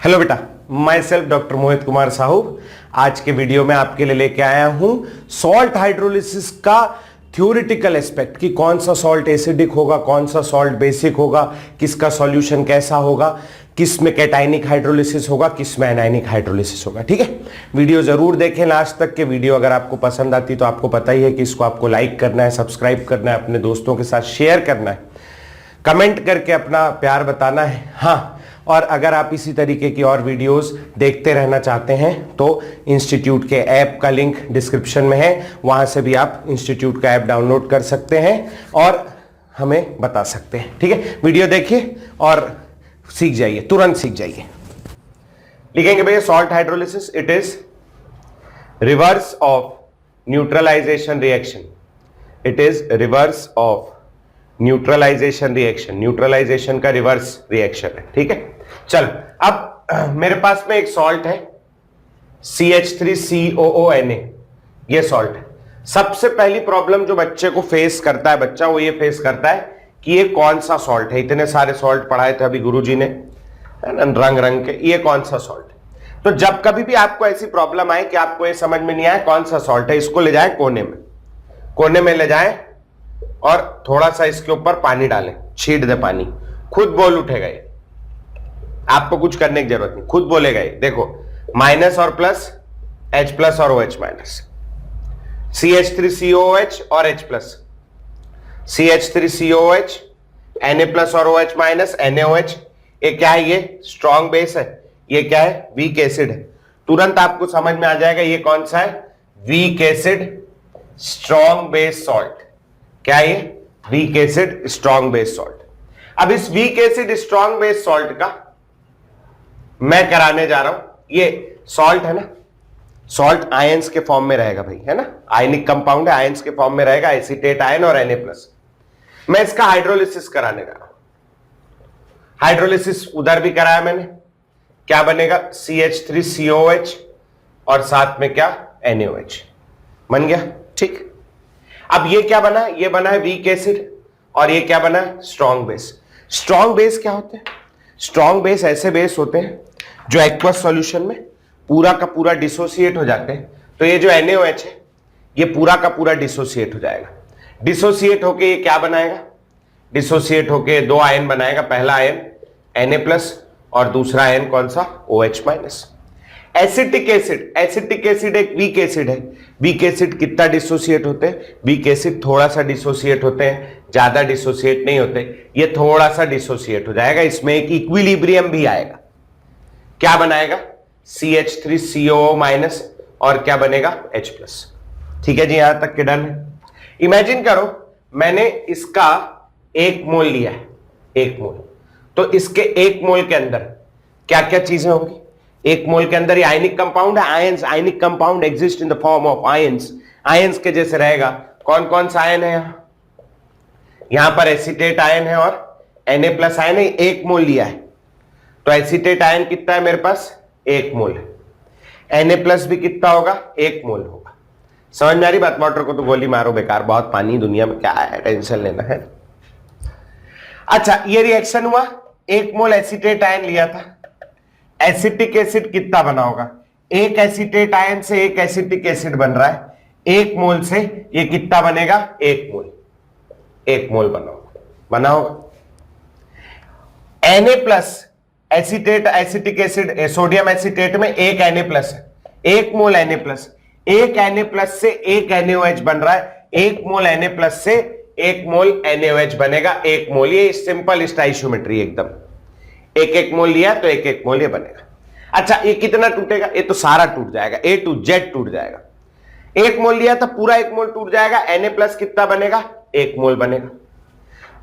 Hello बेटा, my self doctor Mohit Kumar Sahu. आज के वीडियो में आपके लिए लेके आया हूं सॉल्ट हाइड्रोलिसिस का थ्योरेटिकल एस्पेक्ट कि कौन सा सॉल्ट एसिडिक होगा, कौन सा सॉल्ट बेसिक होगा, किसका सॉल्यूशन कैसा होगा, किस में कैटाइनिक हाइड्रोलिसिस होगा, किस में एनाइनिक हाइड्रोलिसिस होगा। ठीक है, वीडियो जरूर देखें लास्ट तक के। वीडियो अगर आपको पसंद आती तो आपको पता ही है कि इसको आपको लाइक करना है, सब्सक्राइब करना है, अपने दोस्तों के साथ शेयर करना है, कमेंट करके अपना प्यार बताना है। हाँ, और अगर आप इसी तरीके की और वीडियोस देखते रहना चाहते हैं तो इंस्टीट्यूट के ऐप का लिंक डिस्क्रिप्शन में है, वहां से भी आप इंस्टीट्यूट का ऐप डाउनलोड कर सकते हैं और हमें बता सकते हैं। ठीक है, वीडियो देखिए और सीख जाइए, तुरंत सीख जाइए। लिखेंगे भैया salt hydrolysis, it is reverse of neutralization reaction. It is reverse of neutralization reaction. Neutralization का रिवर्स रिएक्शन है। ठीक है, चल अब मेरे पास में एक सॉल्ट है CH3COONA, ये सॉल्ट है। सबसे पहली प्रॉब्लम जो बच्चे को फेस करता है बच्चा, वो ये फेस करता है कि ये कौन सा सॉल्ट है। इतने सारे सॉल्ट पढ़ाए थे अभी गुरुजी ने रंग रंग के, ये कौन सा सॉल्ट है। तो जब कभी भी आपको ऐसी प्रॉब्लम आए कि आपको ये समझ में नहीं आए कौन सा सॉल्ट है, इसको ले जाए कोने में ले जाए और थोड़ा सा इसके ऊपर पानी डालें, छीट दे पानी, खुद बोल उठेगा ये, आपको कुछ करने की जरूरत नहीं, खुद बोलेगा ये। देखो माइनस और प्लस, H प्लस और OH माइनस, CH3COOH और H plus, CH3COOH, Na plus और OH माइनस, NaOH। ये क्या है? ये स्ट्रॉन्ग बेस है। ये क्या है? वीक एसिड है। तुरंत आपको समझ में आ जाएगा ये कौन सा है, weak acid strong base salt. क्या है ये? Weak acid strong base salt. अब इस weak acid strong base salt का मैं कराने जा रहा हूं, ये सॉल्ट है ना, सॉल्ट आयंस के फॉर्म में रहेगा भाई, है ना, आयनिक कंपाउंड है, आयंस के फॉर्म में रहेगा, एसीटेट आयन और Na प्लस। मैं इसका हाइड्रोलिसिस कराने जा रहा हूं। हाइड्रोलिसिस उधर भी कराया मैंने, क्या बनेगा? CH3COOH और साथ में क्या? NaOH बन गया। ठीक, अब ये क्या बना? ये बना है वीक एसिड और ये क्या बना है? Strong base. स्ट्रॉन्ग बेस क्या होते हैं? स्ट्रॉन्ग बेस ऐसे बेस होते हैं जो एक्वस सॉल्यूशन में पूरा का पूरा डिसोसिएट हो जाते हैं। तो ये जो NaOH है ये पूरा का पूरा डिसोसिएट हो जाएगा। डिसोसिएट होके ये क्या बनाएगा? डिसोसिएट होके दो आयन बनाएगा, पहला आयन Na प्लस और दूसरा आयन कौन सा? OH minus. Acetic acid, acetic acid एक वीक एसिड है। वीक एसिड कितना डिसोसिएट होते हैं? वीक एसिड थोड़ा सा डिसोसिएट होते हैं, ज्यादा डिसोसिएट नहीं होते, ये थोड़ा सा डिसोसिएट हो जाएगा। इसमें एक इक्विलिब्रियम भी आएगा। क्या बनाएगा? CH3COO माइनस और क्या बनेगा? H plus. ठीक है जी, यहां तक के डन है। इमेजिन करो मैंने इसका 1 मोल लिया है, 1 मोल, तो इसके 1 मोल के अंदर क्या क्या चीजें होंगी? 1 मोल के अंदर ये आयनिक कंपाउंड है, ions, ionic compound exist in the form of ions. Ions के जैसे रहेगा। कौन कौन सा आयन है? यहां पर एसीटेट आयन है और Na प्लस आयन है। 1 मोल लिया है तो एसीटेट आयन कितना है मेरे पास? 1 मोल है। Na प्लस भी कितना होगा? 1 मोल होगा। समझ में आ रही बात? वाटर को तो गोली मारो बेकार, बहुत पानी दुनिया में, क्या है टेंशन लेना है। अच्छा, ये रिएक्शन हुआ, 1 मोल एसीटेट आयन लिया था। एसिटिक एसिड कितना बना होगा? एक एसीटेट आयन से एक एसिटिक एसिड बन रहा है, 1 मोल से ये कितना बनेगा? 1 मोल, 1 मोल बना होगा। Na plus acetate, acetic acid, sodium acetate में एक Na प्लस है, 1 मोल Na प्लस, एक Na प्लस से एक NaOH बन रहा है, 1 मोल Na प्लस से 1 मोल NaOH बनेगा, 1 मोल। ये सिंपल स्टाइशियोमेट्री एकदम, 1 मोल लिया तो 1 मोल ये बनेगा। अच्छा, ये कितना टूटेगा? ये तो सारा टूट जाएगा, A to Z टूट जाएगा। 1 मोल लिया तो पूरा 1 मोल टूट जाएगा। Na प्लस कितना बनेगा? 1 मोल बनेगा।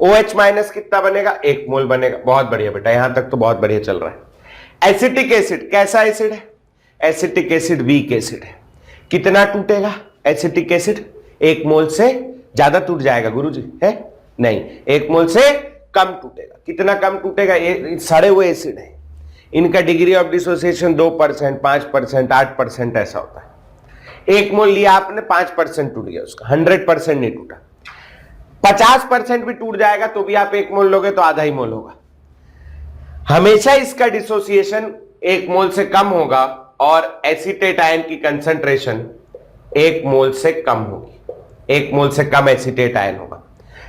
OH माइनस कितना बनेगा? 1 मोल बनेगा। बहुत बढ़िया बेटा, यहां तक तो बहुत बढ़िया चल रहा है। एसिटिक एसिड कैसा एसिड है? एसिटिक एसिड वीक एसिड है। कितना टूटेगा एसिटिक एसिड? 1 मोल से ज्यादा टूट जाएगा गुरुजी, है नहीं, 1 मोल से कम टूटेगा। कितना कम टूटेगा? ये सड़े हुए एसिड है, इनका डिग्री ऑफ डिसोसिएशन 2%, 5%, 8% ऐसा होता है। 1 मोल लिया आपने, 5% टूट गया उसका, 100% नहीं टूटा। 50% भी टूट जाएगा तो भी आप 1 मोल लोगे तो आधा ही मोल होगा। हमेशा इसका डिसोसिएशन 1 मोल से कम होगा और एसीटेट आयन की कंसंट्रेशन 1 मोल से कम होगी, 1 मोल से कम एसीटेट आयन होगा।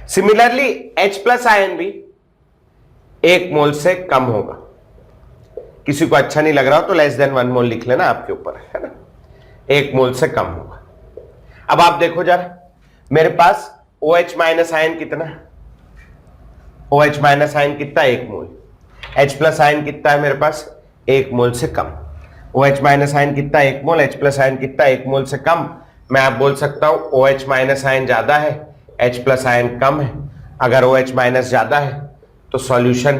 सिमिलरली H+ आयन भी 1 मोल से कम होगा। किसी को अच्छा नहीं लग रहा हो तो <1 मोल लिख लेना, आपके ऊपर है ना, 1 मोल से कम होगा। अब आप देखो जरा, मेरे पास OH- आयन कितना है, OH- आयन कितना, 1 मोल। H+ आयन कितना है मेरे पास, 1 मोल से कम। OH- आयन कितना, 1 मोल। H+ आयन कितना, 1 मोल से कम। मैं आप बोल सकता हूं OH- आयन ज्यादा है, H+ आयन कम है। अगर OH- ज्यादा है तो सॉल्यूशन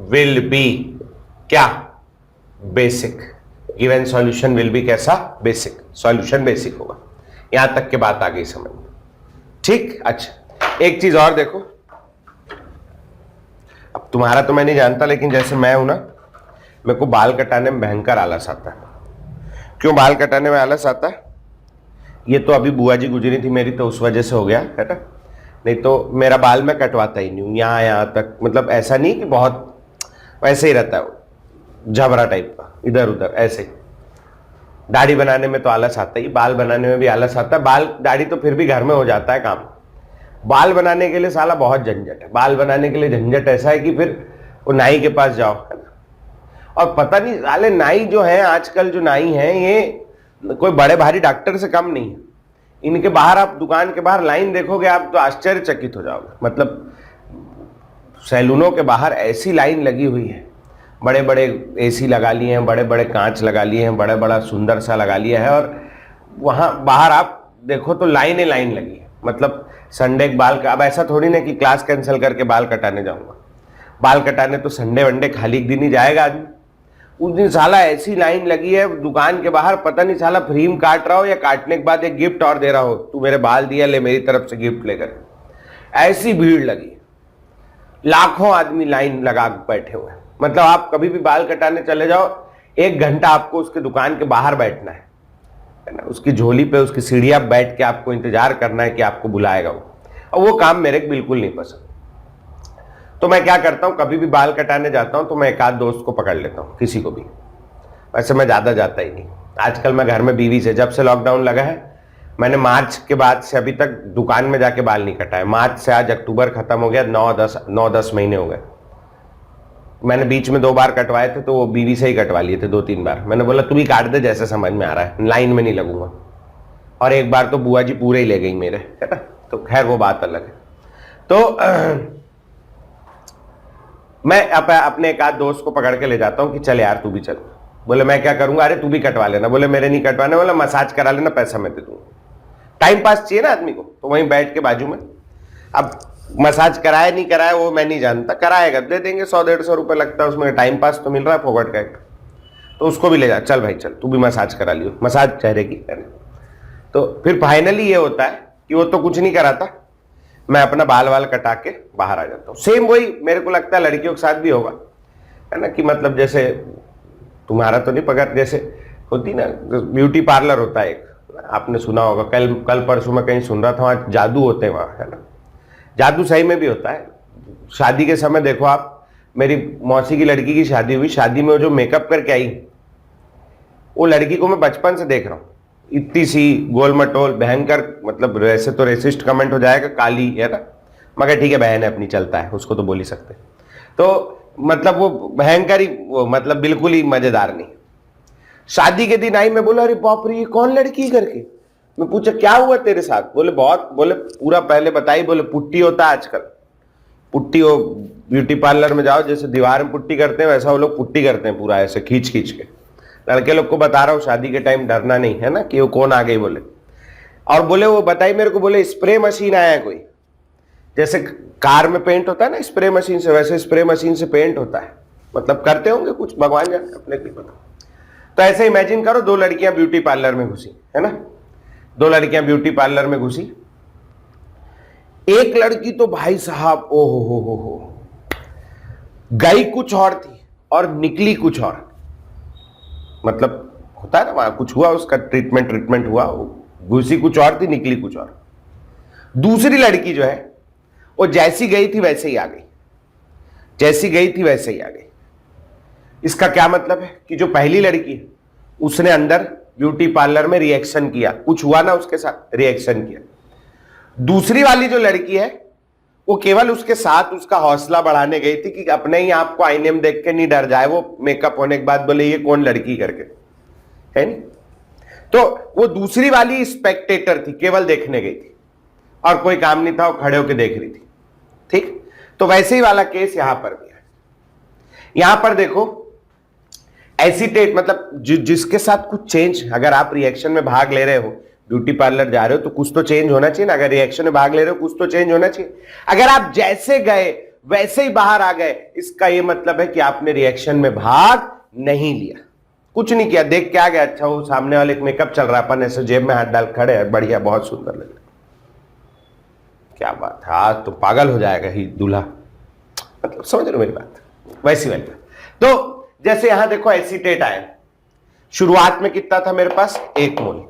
विल बी क्या, basic. Given solution will B कैसा, बेसिक। सॉल्यूशन बेसिक होगा। यहां तक की बात आ गई समझ में, ठीक। अच्छा, एक चीज और देखो, अब तुम्हारा तो मैं नहीं जानता, लेकिन जैसे मैं हूं ना, मेरे को बाल कटाने में भयंकर आलस आता है। क्यों बाल कटाने में आलस आता है? ये तो अभी बुआ जी गुजरी थी मेरी, तो उस वजह से हो गया है ना, नहीं तो मेरा बाल मैं कटवाता ही नहीं हूं, यहां तक, मतलब ऐसा नहीं कि बहुत, वैसे ही रहता है, झबरा टाइप का, इधर उधर ऐसे। दाढ़ी बनाने में तो आलस आता ही, बाल बनाने में भी आलस आता है। बाल दाढ़ी तो फिर भी घर में हो जाता है काम, बाल बनाने के लिए साला बहुत झंझट है। बाल बनाने के लिए झंझट ऐसा है कि फिर वो नाई के पास जाओ, है ना, और पता नहीं साले नाई जो है आजकल, जो नाई है ये कोई बड़े भारी डॉक्टर से कम नहीं है। इनके बाहर आप दुकान के बाहर लाइन देखोगे आप तो आश्चर्यचकित हो जाओगे। मतलब सैलूनों के बाहर ऐसी लाइन लगी हुई है, बड़े बड़े एसी लगा लिए हैं, बड़े बड़े कांच लगा लिए हैं, बड़े बड़ा सुंदर सा लगा लिया है, और वहां बाहर आप देखो तो लाइन लगी है। मतलब संडे के बाल का, अब ऐसा थोड़ी ना कि क्लास कैंसिल करके बाल कटाने जाऊंगा। बाल कटाने तो संडे वनडे खाली एक दिन ही जाएगा आदमी। उस दिन साला ऐसी लाइन लगी है दुकान के बाहर, पता नहीं साला फ्री में काट रहा हो या काटने के बाद एक गिफ्ट और दे रहा हो, तू मेरे बाल दिया ले मेरी तरफ से गिफ्ट लेकर। ऐसी भीड़ लगी, लाखों आदमी लाइन लगा बैठे हुए हैं। मतलब आप कभी भी बाल कटाने चले जाओ, 1 घंटा आपको उसके दुकान के बाहर बैठना है ना, उसकी झोली पे, उसकी सीढ़ियां बैठ के आपको इंतजार करना है कि आपको बुलाएगा वो। और वो काम मेरे को बिल्कुल नहीं पसंद। तो मैं क्या करता हूं, कभी भी बाल कटाने जाता हूं तो मैं एक आध दोस्त को पकड़ लेता हूं, किसी को भी। वैसे मैं ज्यादा जाता ही नहीं। आजकल मैं घर में बीवी से, जब से लॉकडाउन लगा है, मैंने मार्च के बाद से अभी तक दुकान में जाके बाल नहीं कटाए। मार्च से आज अक्टूबर खत्म हो गया, 9-10 महीने हो गए। मैंने बीच में 2 बार कटवाए थे, तो वो बीवी से ही कटवा लिए थे 2-3 बार। मैंने बोला तू भी काट दे जैसे समझ में आ रहा है, लाइन में नहीं लगूंगा। और एक बार तो बुआ जी पूरे ही ले गई मेरे, है ना, तो खैर वो बात अलग है। तो मैं अपने एक आध दोस्त को पकड़ के ले जाता हूं कि चल यार तू भी चल। बोले मैं क्या करूंगा, अरे तू भी कटवा लेना। बोले मेरे नहीं कटवाने, बोला मसाज करा लेना, पैसा मैं दे दूंगा। टाइम पास चाहिए ना आदमी को, तो वहीं बैठ के बाजू में, अब मसाज कराए नहीं कराए वो मैं नहीं जानता, कराएगा दे देंगे, 100-150 रुपए लगता है उसमें, टाइम पास तो मिल रहा है फोकट का एक। तो उसको भी ले जा, चल भाई चल तू भी मसाज करा लियो, मसाज चेहरे की करने। तो फिर फाइनली ये होता है कि वो तो कुछ नहीं कराता, मैं अपना बाल वाल कटा के बाहर आ जाता हूँ। सेम वही मेरे को लगता है लड़कियों के साथ भी होगा, है ना, कि मतलब जैसे तुम्हारा तो नहीं पकड़, जैसे होती ना ब्यूटी पार्लर होता है एक, आपने सुना होगा, कल परसों में कहीं सुन रहा था, वहां जादू होते हैं वहां, है ना। जादू सही में भी होता है। शादी के समय देखो आप, मेरी मौसी की लड़की की शादी हुई, शादी में वो जो मेकअप करके आई, वो लड़की को मैं बचपन से देख रहा हूँ, इतनी सी गोल मटोल भयंकर, मतलब वैसे तो रेसिस्ट कमेंट हो जाएगा, काली है ना, मगर ठीक है बहन है अपनी, चलता है, उसको तो बोल ही सकते। तो मतलब वो भयंकर ही, वो मतलब बिल्कुल ही मजेदार नहीं। शादी के दिन आई, मैं बोला अरे बाप रे ये कौन लड़की करके। मैं पूछा क्या हुआ तेरे साथ, बोले बहुत, बोले पूरा पहले बताई, बोले पुट्टी होता है आजकल, पुट्टी, वो ब्यूटी पार्लर में जाओ, जैसे दीवार में पुट्टी करते हैं वैसा वो लोग पुट्टी करते हैं पूरा ऐसे खींच खींच के। लड़के लोग को बता रहा हूँ शादी के टाइम डरना नहीं, है ना, कि वो कौन आ गई बोले। और बोले वो बताई मेरे को, बोले स्प्रे मशीन आया है कोई, जैसे कार में पेंट होता है ना स्प्रे मशीन से, वैसे स्प्रे मशीन से पेंट होता है। मतलब करते होंगे कुछ, भगवान जाने, अपने को पता। तो ऐसे इमेजिन करो 2 लड़कियां ब्यूटी पार्लर में घुसी, है ना, 2 लड़कियां ब्यूटी पार्लर में घुसी। एक लड़की तो भाई साहब ओ हो गई कुछ और थी और निकली कुछ और। मतलब होता है ना वहां कुछ हुआ, उसका ट्रीटमेंट हुआ, घुसी कुछ और थी निकली कुछ और। दूसरी लड़की जो है वो जैसी गई थी वैसे ही आ गई, जैसी गई थी वैसे ही आ गई। इसका क्या मतलब है कि जो पहली लड़की है उसने अंदर ब्यूटी पार्लर में रिएक्शन किया, कुछ हुआ ना उसके साथ, रिएक्शन किया। दूसरी वाली जो लड़की है वो केवल उसके साथ उसका हौसला बढ़ाने गई थी कि अपने ही आप को आईने में देख के नहीं डर जाए वो मेकअप होने के बाद बोले ये कौन लड़की करके, है नहीं। तो वो दूसरी वाली स्पेक्टेटर थी, केवल देखने गई थी और कोई काम नहीं था, वो खड़े होकर देख रही थी। ठीक, तो वैसे ही वाला केस यहां पर भी है। यहां पर देखो एसिटेट मतलब जिसके साथ कुछ चेंज, अगर आप रिएक्शन में भाग ले रहे हो, ब्यूटी पार्लर जा रहे हो तो कुछ तो चेंज होना चाहिए ना। अगर रिएक्शन में भाग ले रहे हो कुछ तो चेंज होना चाहिए। अगर आप जैसे गए वैसे ही बाहर आ गए, इसका यह मतलब है कि आपने रिएक्शन में भाग नहीं लिया, कुछ नहीं किया, देख के आ गया, अच्छा वो सामने वाले एक मेकअप चल रहा है, अपन ऐसे जेब में हाथ डाल खड़े हैं, बढ़िया, बहुत सुंदर लग रहा, क्या बात है, आज तो पागल हो जाएगा ही दूल्हा, मतलब समझ लो मेरी बात, वैसी वाली बात। तो जैसे यहां देखो एसीटेट आयन, शुरुआत में कितना था मेरे पास 1 मोल,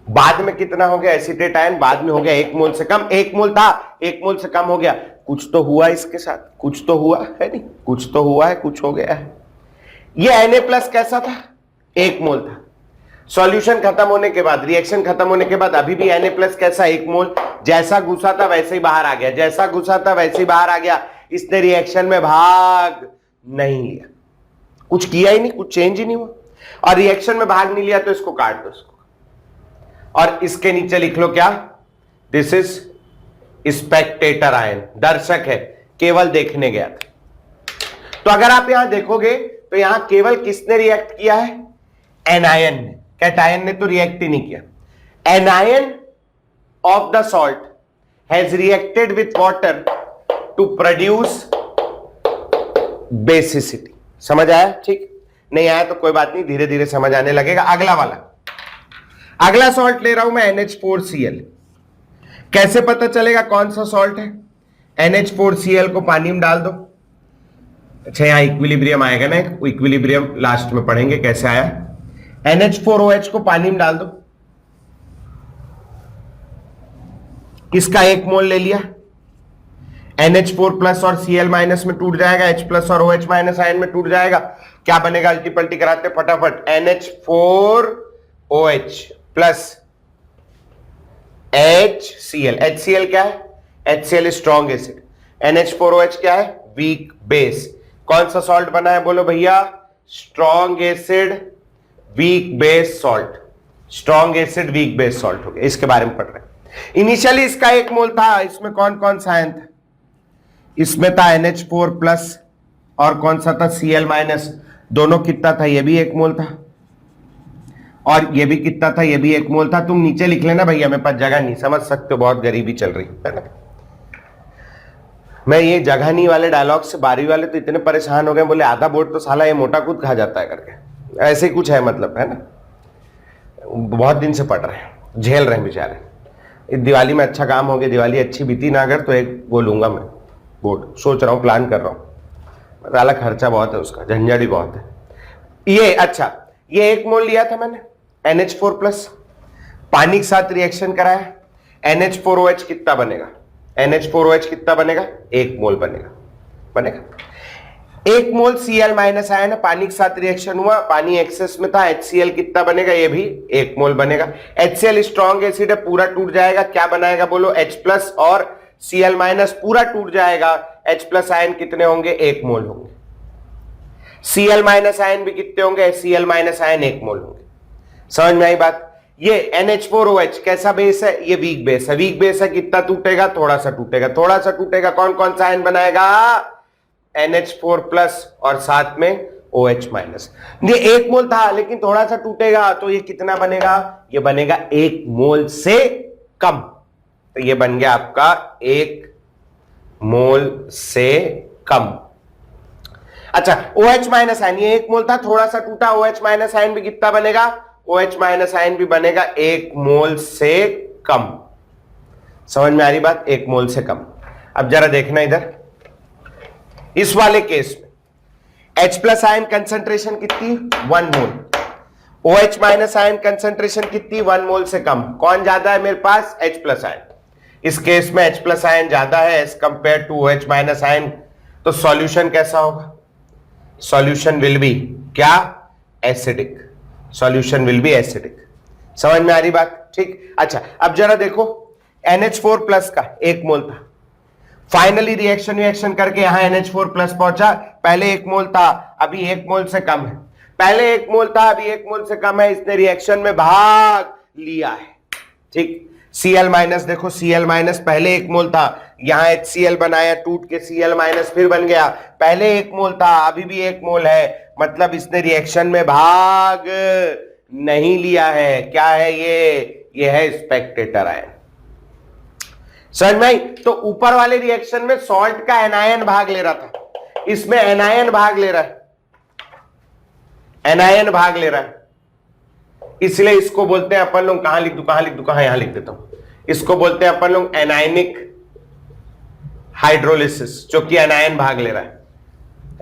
बाद में कितना हो गया एसीटेट आयन, बाद में हो गया 1 मोल से कम, 1 मोल था 1 मोल से कम हो गया, कुछ तो हुआ इसके साथ, कुछ तो हुआ है नहीं, कुछ तो हुआ है, कुछ हो गया है। ये Na+ कैसा था, 1 मोल था, सॉल्यूशन खत्म होने के बाद, रिएक्शन खत्म होने के बाद अभी भी Na+ कैसा 1 मोल, जैसा घुसा था वैसे ही बाहर आ गया, जैसा घुसा था वैसे ही बाहर आ गया, इसने रिएक्शन में भाग नहीं लिया, कुछ किया ही नहीं, कुछ चेंज ही नहीं हुआ, और रिएक्शन में भाग नहीं लिया तो इसको काट दो इसको, और इसके नीचे लिख लो क्या, दिस इज स्पेक्टेटर आयन, दर्शक है, केवल देखने गया था। तो अगर आप यहां देखोगे तो यहां केवल किसने रिएक्ट किया है, एनायन ने, कैटायन ने तो रिएक्ट ही नहीं किया। Anion of the salt has reacted with water to produce basicity. समझ आया, ठीक, नहीं आया तो कोई बात नहीं, धीरे धीरे समझ आने लगेगा। अगला वाला, अगला सॉल्ट ले रहा हूं मैं NH4Cl, कैसे पता चलेगा कौन सा सॉल्ट है, NH4Cl को पानी में डाल दो, अच्छा यहां इक्विलिब्रियम आएगा ना, इक्विलिब्रियम लास्ट में पढ़ेंगे कैसे आया, NH4OH को पानी में डाल दो, इसका 1 मोल ले लिया, NH4+ और Cl- में टूट जाएगा, H+ और OH- आयन में टूट जाएगा, क्या बनेगा, अल्टी पल्टी कराते फटाफट, NH4OH प्लस HCl, HCl क्या है, HCl स्ट्रॉन्ग एसिड, NH4OH क्या है, वीक बेस। कौन सा सॉल्ट बना है बोलो भैया, strong acid weak base salt, strong acid weak base salt हो गया, इसके बारे में पढ़ रहे हैं। इनिशियली इसका 1 मोल था, इसमें कौन कौन सा आयन था, इसमें था NH4+ और कौन सा था Cl-, दोनों कितना था, ये भी 1 मोल था और ये भी कितना था, ये भी 1 मोल था। तुम नीचे लिख लेना भैया, मेरे पास जगह नहीं, समझ सकते हो, बहुत गरीबी चल रही है ना। मैं ये जगह नहीं वाले डायलॉग से 12वीं वाले तो इतने परेशान हो गए, बोले आधा बोर्ड तो साला ये मोटा कूद खा जाता है करके, ऐसे ही कुछ है मतलब, है ना, बहुत दिन से पढ़ रहे हैं, झेल रहे हैं बेचारे। इस दिवाली में अच्छा काम हो गया, दिवाली अच्छी बीती ना अगर तो एक वो लूंगा मैं बोर्ड, सोच रहा हूँ, प्लान कर रहा हूँ, साला खर्चा बहुत है उसका, झंझट भी बहुत है। ये अच्छा, ये 1 मोल लिया था मैंने NH4+, पानी के साथ रिएक्शन कराया, NH4OH कितना बनेगा, NH4OH कितना बनेगा, 1 मोल बनेगा, 1 मोल Cl- आयन है, पानी के साथ रिएक्शन हुआ, पानी एक्सेस में था, HCl कितना बनेगा, ये भी 1 मोल बनेगा। HCl स्ट्रॉन्ग एसिड है, पूरा टूट जाएगा, क्या बनाएगा बोलो, H+ और Cl- पूरा टूट जाएगा, H+ आयन कितने होंगे, 1 मोल होंगे, Cl- आयन भी कितने होंगे, Cl- आयन 1 मोल होंगे। समझ में आई बात। ये NH4OH कैसा बेस है, ये वीक बेस है, वीक बेस है, कितना टूटेगा, थोड़ा सा टूटेगा, थोड़ा सा टूटेगा, कौन कौन सा आयन बनाएगा, NH4+ और साथ में OH-। ये 1 मोल था लेकिन थोड़ा सा टूटेगा, तो ये कितना बनेगा, ये बनेगा 1 मोल से कम, तो ये बन गया आपका 1 मोल से कम। अच्छा, OH- आयन, ये 1 मोल था, थोड़ा सा टूटा, OH- आयन भी कितना बनेगा, OH- आयन भी बनेगा 1 मोल से कम। समझ में आ रही बात, 1 मोल से कम। अब जरा देखना इधर, इस वाले केस में H+ आयन कंसंट्रेशन कितनी, 1 मोल, OH- आयन कंसंट्रेशन कितनी, 1 मोल से कम, कौन ज्यादा है मेरे पास, H+ आयन। इस केस में H+ आयन ज्यादा है as compare to OH- ion, तो सॉल्यूशन कैसा होगा, सॉल्यूशन विल बी क्या, acidic, solution will be acidic. समझ में आ रही बात? ठीक। अच्छा अब जरा देखो, NH4 प्लस का 1 मोल था, फाइनली रिएक्शन करके यहां NH4 प्लस पहुंचा, पहले 1 मोल था अभी 1 मोल से कम है, पहले 1 मोल था अभी 1 मोल से कम है, इसने रिएक्शन में भाग लिया है। ठीक। Cl माइनस देखो, Cl माइनस पहले 1 मोल था, यहां HCl बनाया, टूट के Cl माइनस फिर बन गया, पहले 1 मोल था अभी भी 1 मोल है, मतलब इसने रिएक्शन में भाग नहीं लिया है। क्या है ये है स्पेक्टेटर आयन। समझ में आई? तो ऊपर वाले रिएक्शन में सॉल्ट का एनायन भाग ले रहा था, इसमें एनायन भाग ले रहा है, एनायन भाग ले रहा है, इसलिए इसको बोलते हैं अपन लोग, कहां लिख दूं, यहां लिख देता हूं, इसको बोलते हैं अपन लोग एनायनिक हाइड्रोलिसिस, जो कि एनायन भाग ले रहा है,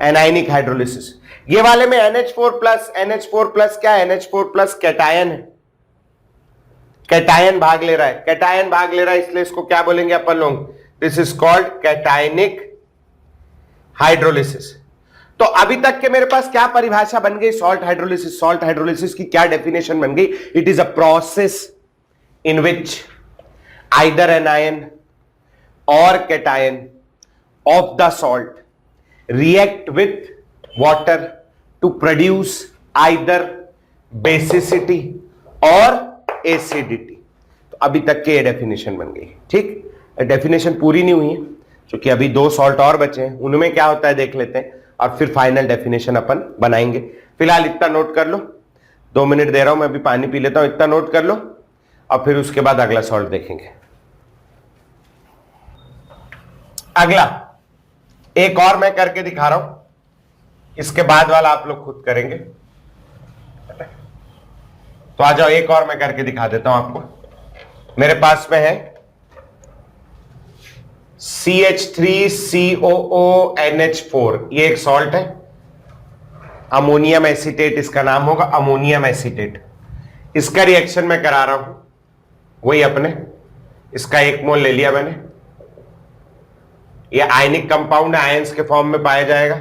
एनायनिक हाइड्रोलिसिस। ये वाले में NH4 प्लस क्या है, NH4 प्लस कैटायन है, कैटायन भाग ले रहा है, कैटायन भाग ले रहा है, इसलिए इसको क्या बोलेंगे अपन लोग, this is called cationic hydrolysis. तो अभी तक के मेरे पास क्या परिभाषा बन गई सॉल्ट हाइड्रोलिसिस, सॉल्ट हाइड्रोलिसिस की क्या डेफिनेशन बन गई, it is a process in which either anion or cation of the salt react with water to produce either basicity और acidity। तो अभी तक के ये डेफिनेशन बन गई। ठीक, डेफिनेशन पूरी नहीं हुई है क्योंकि अभी 2 सॉल्ट और बचे हैं, उनमें क्या होता है देख लेते हैं और फिर फाइनल डेफिनेशन अपन बनाएंगे। फिलहाल इतना नोट कर लो, 2 मिनट दे रहा हूं मैं, अभी पानी पी लेता हूं, इतना नोट कर लो और फिर उसके बाद अगला सॉल्ट देखेंगे। अगला एक और मैं करके दिखा रहा हूं, इसके बाद वाला आप लोग खुद करेंगे। तो आ जाओ, एक और मैं करके दिखा देता हूं आपको। मेरे पास में है CH3COONH4, ये एक सॉल्ट है, अमोनियम एसीटेट इसका नाम होगा, अमोनियम एसीटेट। इसका रिएक्शन मैं करा रहा हूं, वही अपने, इसका 1 मोल ले लिया मैंने। ये आयनिक कंपाउंड आयंस के फॉर्म में पाया जाएगा।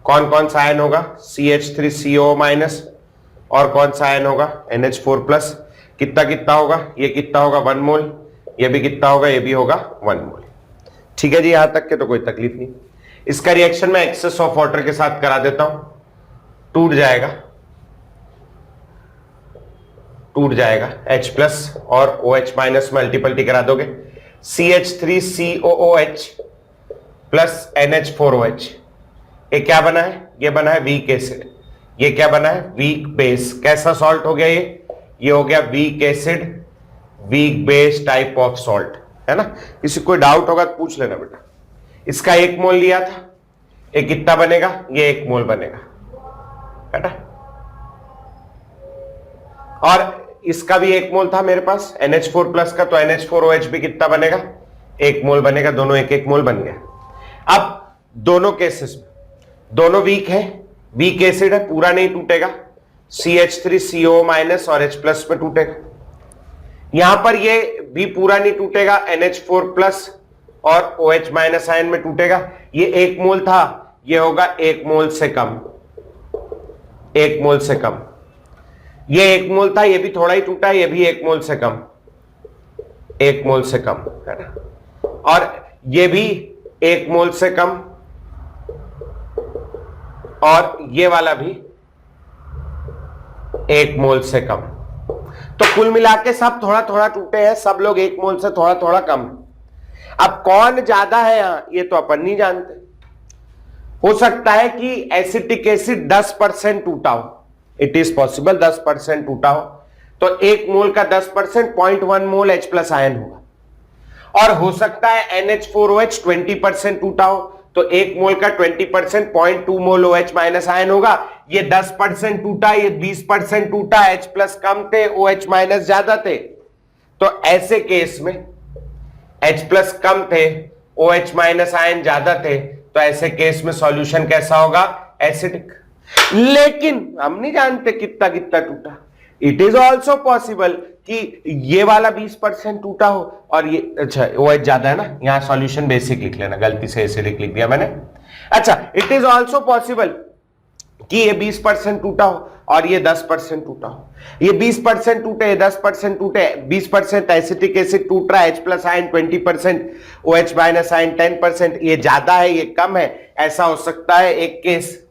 कौन कौन सा आयन होगा, CH3CO माइनस, और कौन सा आयन होगा, NH4 प्लस। कितना कितना होगा, ये कितना होगा 1 मोल, ये भी कितना होगा, ये भी होगा 1 मोल। ठीक है जी, यहां तक के तो कोई तकलीफ नहीं। इसका रिएक्शन मैं एक्सेस ऑफ वाटर के साथ करा देता हूं, टूट जाएगा H प्लस और OH माइनस मल्टीपलिटी करा दोगे, CH3COOH प्लस NH4OH। ये क्या बना है, ये बना है वीक एसिड। ये क्या बना है, वीक बेस। कैसा सॉल्ट हो गया ये हो गया weak acid, weak base type of salt, है ना। किसी कोई डाउट होगा तो पूछ लेना बेटा। इसका 1 मोल लिया था, ये कितना बनेगा, ये 1 मोल बनेगा, है ना। और इसका भी 1 मोल था मेरे पास NH4 प्लस का, तो NH4OH भी कितना बनेगा, 1 मोल बनेगा। दोनों 1-1 मोल बन गया। अब दोनों केसेस में दोनों वीक है, वीक एसिड है, पूरा नहीं टूटेगा, CH3CO माइनस और H प्लस में टूटेगा। यहां पर ये भी पूरा नहीं टूटेगा, NH4 प्लस और OH माइनस आयन में टूटेगा। ये 1 मोल था, ये होगा 1 मोल से कम, 1 मोल से कम। ये 1 मोल था, ये भी थोड़ा ही टूटा, ये भी 1 मोल से कम, 1 मोल से कम, है ना। और ये भी 1 मोल से कम, और ये वाला भी 1 मोल से कम। तो कुल मिला के सब थोड़ा थोड़ा टूटे हैं, सब लोग 1 मोल से थोड़ा थोड़ा कम। अब कौन ज्यादा है यहां, ये तो अपन नहीं जानते। हो सकता है कि एसिटिक एसिड 10% टूटा हो, इट इज पॉसिबल 10% टूटा हो, तो 1 मोल का 10% 0.1 मोल H प्लस आयन होगा। और हो सकता है NH4OH 20% टूटा हो, तो 1 मोल का 20% 0.2 मोल OH माइनस आयन होगा। ये 10% टूटा, ये 20% टूटा, H प्लस कम थे, OH माइनस ज्यादा थे। तो ऐसे केस में H प्लस कम थे, OH माइनस आयन ज्यादा थे, तो ऐसे केस में सॉल्यूशन कैसा होगा, एसिडिक। लेकिन हम नहीं जानते कितना कितना टूटा। इट इज ऑल्सो पॉसिबल कि ये वाला 20% टूटा हो और ये, अच्छा OH ज्यादा है ना, यहां सॉल्यूशन बेसिक लिख लेना, गलती से एसिडिक लिख दिया मैंने। अच्छा, इट इज ऑल्सो पॉसिबल कि ये 20% टूटा हो और ये 10% टूटा हो। ये 20% टूटे, 10% टूटे, 20% एसिटिक एसिड टूट रहा है, H plus ion 20%, OH minus ion 10%, ये ज्यादा है ये कम है। ऐसा हो सकता है एक केस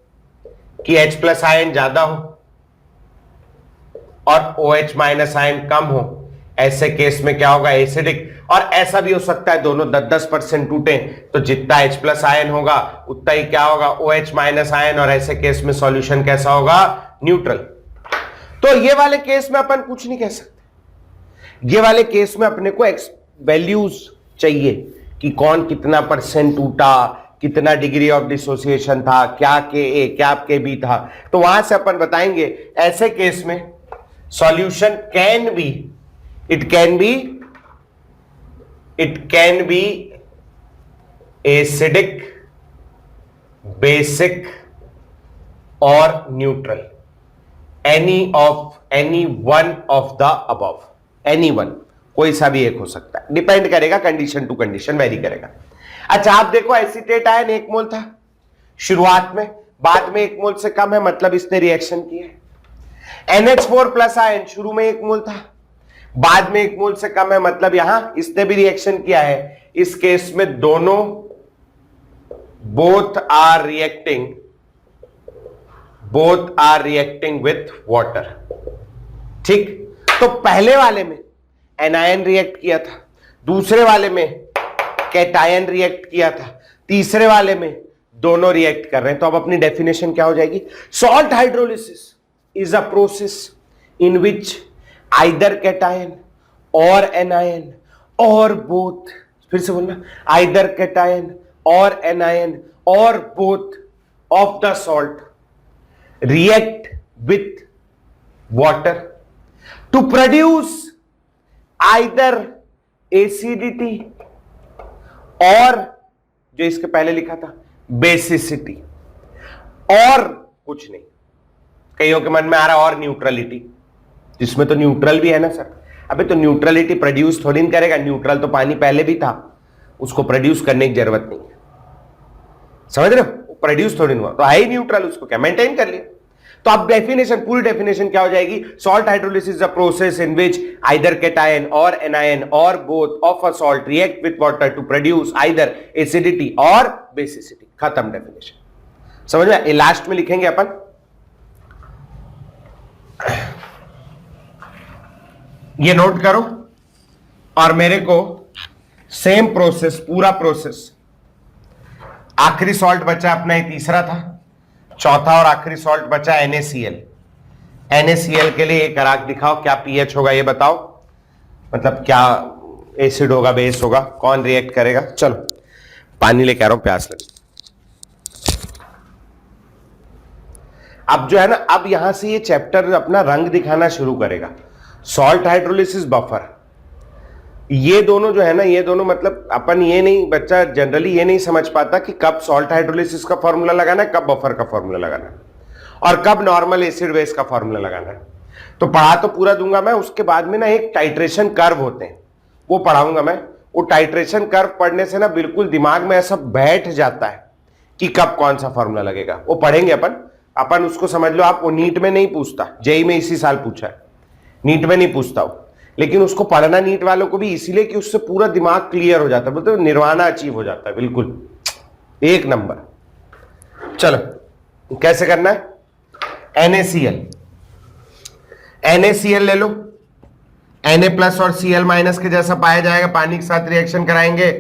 कि H प्लस आयन ज्यादा हो और OH माइनस आयन कम हो। ऐसे केस में क्या होगा, एसिडिक। और ऐसा भी हो सकता है दोनों 10-10% टूटे तो जितना H प्लस आयन होगा उतना ही क्या होगा, OH माइनस आयन, और ऐसे केस में सॉल्यूशन कैसा होगा, न्यूट्रल। तो ये वाले केस में अपन कुछ नहीं कह सकते। ये वाले केस में अपने को वैल्यूज चाहिए कि कौन कितना परसेंट टूटा, कितना डिग्री ऑफ डिसोसिएशन था, क्या के क्या के बी था। तो वहां से अपन बताएंगे ऐसे केस में solution can be, it can be acidic, basic or neutral, any one of the above, any one, कोई सा भी एक हो सकता है, डिपेंड करेगा कंडीशन टू कंडीशन, वेरी करेगा। अच्छा, आप देखो एसीटेट आयन 1 मोल था शुरुआत में, बाद में 1 मोल से कम है, मतलब इसने रिएक्शन किया है। NH4 प्लस आयन शुरू में 1 मोल था, बाद में 1 मोल से कम है, मतलब यहां इसने भी रिएक्शन किया है। इस केस में दोनों both are reacting with water. ठीक, तो पहले वाले में एनायन रिएक्ट किया था, दूसरे वाले में कैटायन रिएक्ट किया था, तीसरे वाले में दोनों रिएक्ट कर रहे हैं। तो अब अपनी डेफिनेशन क्या हो जाएगी, salt hydrolysis is a process in which either cation और एनायन और बोथ, फिर से बोलना, आइदर कैटायन और एनायन और both of the salt react with water to produce either acidity और जो इसके पहले लिखा था basicity, और कुछ नहीं। कईयों के मन में आ रहा और न्यूट्रलिटी, जिसमें तो न्यूट्रल भी है ना सर। अबे तो न्यूट्रलिटी प्रोड्यूस थोड़ी नहीं करेगा, न्यूट्रल तो पानी पहले भी था, उसको प्रोड्यूस करने की जरूरत नहीं है, समझ रहे हो, प्रोड्यूस थोड़ी नहीं हुआ, तो है ही न्यूट्रल, उसको क्या मेंटेन कर लिया। तो अब डेफिनेशन, पूरी डेफिनेशन क्या हो जाएगी, salt hydrolysis is a process in which either cation और एनायन और both of a salt react with water to produce either acidity और बेसिसिटी। खत्म डेफिनेशन, समझ में। लास्ट में लिखेंगे अपन, ये नोट करो और मेरे को सेम प्रोसेस, पूरा प्रोसेस, आखिरी सॉल्ट बचा अपना, ये तीसरा था, चौथा और आखिरी सॉल्ट बचा NaCl। NaCl के लिए एक राग दिखाओ, क्या pH होगा ये बताओ, मतलब क्या एसिड होगा, बेस होगा, कौन रिएक्ट करेगा। चलो पानी लेके आ रहा हूं, प्यास लगी। अब जो है ना, अब यहां से ये चैप्टर अपना रंग दिखाना शुरू करेगा। सॉल्ट हाइड्रोलिसिस, बफर, ये दोनों जो है ना, ये दोनों मतलब अपन ये नहीं, बच्चा जनरली ये नहीं समझ पाता कि कब सॉल्ट हाइड्रोलिसिस का फॉर्मूला लगाना है, कब बफर का फॉर्मूला लगाना है, और कब नॉर्मल एसिड बेस का फॉर्मूला लगाना है। तो पढ़ा तो पूरा दूंगा मैं, उसके बाद में ना एक टाइट्रेशन कर्व होते हैं, वो पढ़ाऊंगा मैं। वो टाइट्रेशन कर्व पढ़ने से ना बिल्कुल दिमाग में ऐसा बैठ जाता है कि कब कौन सा फॉर्मूला लगेगा, वो पढ़ेंगे अपन उसको समझ लो आप। वो नीट में नहीं पूछता, जेई में इसी साल पूछा है, नीट में नहीं पूछता हो, लेकिन उसको पढ़ना नीट वालों को भी इसीलिए कि उससे पूरा दिमाग क्लियर हो जाता है, बोलते निर्वाणा अचीव हो जाता है, बिल्कुल 1 नंबर। चलो कैसे करना है, NaCl ले लो, Na प्लस और Cl माइनस के जैसा पाया जाएगा, पानी के साथ रिएक्शन कराएंगे,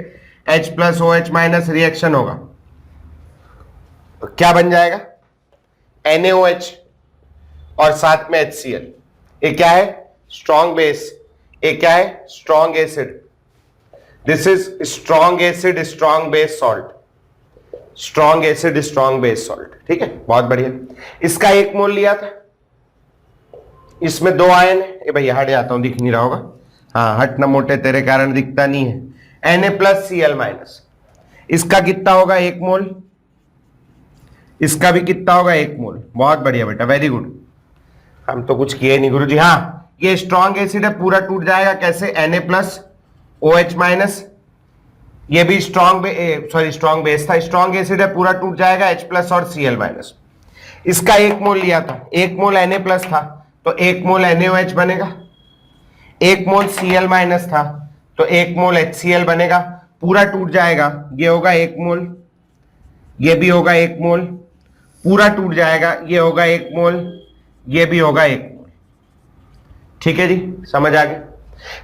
H plus OH minus reaction होगा, तो क्या बन जाएगा, NaOH और साथ में HCl। ये क्या है, स्ट्रॉन्ग बेस, ये क्या है, strong acid. This is strong acid strong base salt, strong acid strong base salt. ठीक है, बहुत बढ़िया। इसका 1 मोल लिया था, इसमें 2 आयन है। ये भैया हट जाता हूं, दिख नहीं रहा होगा, हाँ हट ना मोटे, तेरे कारण दिखता नहीं है। Na प्लस Cl माइनस, इसका कितना होगा, 1 मोल, इसका भी कितना होगा, 1 मोल। बहुत बढ़िया बेटा, वेरी गुड। हम तो कुछ किए नहीं गुरुजी। हाँ, ये स्ट्रॉन्ग एसिड है, पूरा टूट जाएगा, कैसे, Na प्लस OH माइनस, ये भी स्ट्रॉन्ग बेस था, स्ट्रॉन्ग एसिड है, पूरा टूट जाएगा H प्लस और Cl माइनस। इसका 1 मोल लिया था, 1 मोल Na प्लस था तो 1 मोल NaOH बनेगा, 1 मोल Cl माइनस था तो 1 मोल HCl बनेगा, पूरा टूट जाएगा, ये होगा 1 मोल, ये भी होगा 1 मोल, पूरा टूट जाएगा, ये होगा 1 मोल, ये भी होगा 1 मोल। ठीक है जी, समझ आ गया।